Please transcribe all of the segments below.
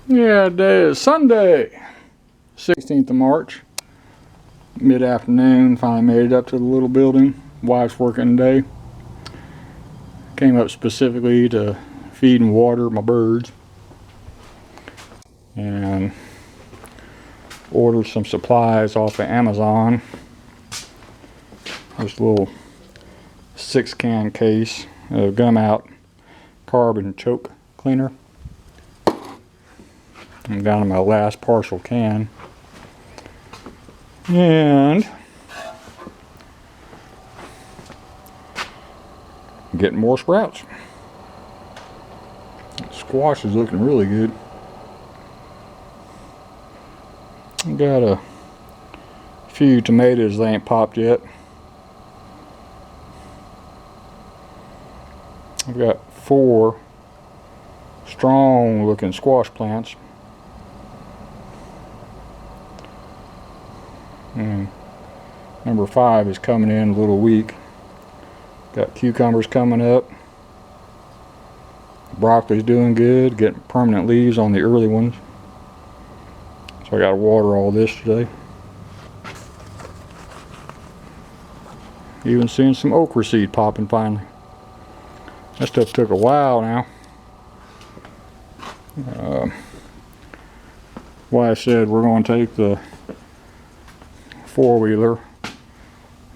Yeah, today is Sunday, 16th of March, mid-afternoon. Finally made it up to the little building. Wife's working today. Came up specifically to feed and water my birds and ordered some supplies off of Amazon. This little 6-can case of Gum Out carbon choke cleaner. I'm down to my last partial can. And getting more sprouts. Squash is looking really good. Got a few tomatoes that ain't popped yet. I've got 4 strong looking squash plants. And number 5 is coming in a little weak. Got cucumbers coming up. Broccoli's doing good, getting permanent leaves on the early ones. So I gotta water all this today. Even seeing some okra seed popping finally. That stuff took a while now. Wife said we're going to take the 4-wheeler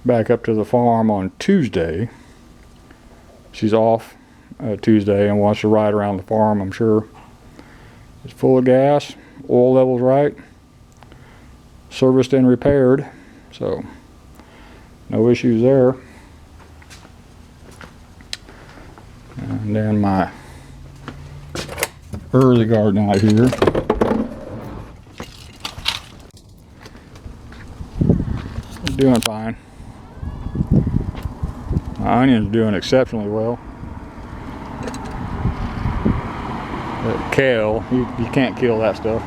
back up to the farm on Tuesday. She's off Tuesday and wants to ride around the farm, I'm sure. It's full of gas, oil levels right, serviced and repaired, so no issues there. And then my early garden out here. Doing fine. My onions are doing exceptionally well. But kale, you can't kill that stuff.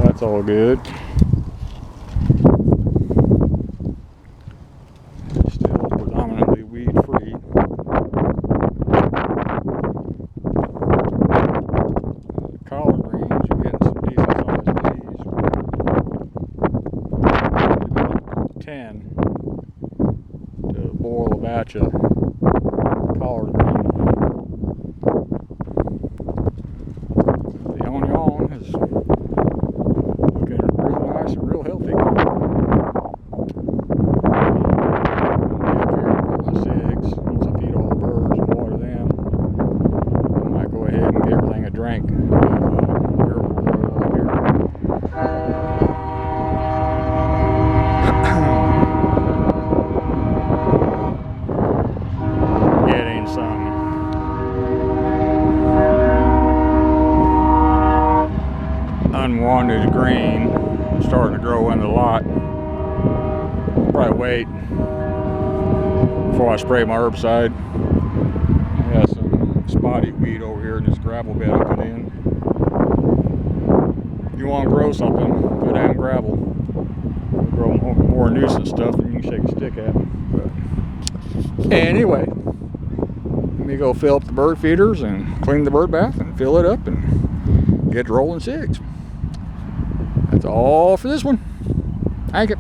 That's all good. Still predominantly weed free. Collard greens, you're getting some decent sized leaves. About 10 to boil a batch of collard green. The onion is looking real nice and real healthy. Once I feed all the birds and water them, I might go ahead and give everything a drink. Getting some unwanted green starting to grow in the lot. Probably wait before I spray my herbicide. I got some spotty weed over here in this gravel bed I put in. If you want to grow something, go down gravel. Grow more nuisance stuff than you can shake a stick at. But anyway, let me go fill up the bird feeders and clean the bird bath and fill it up and get rolling 6. That's all for this one. Thank you.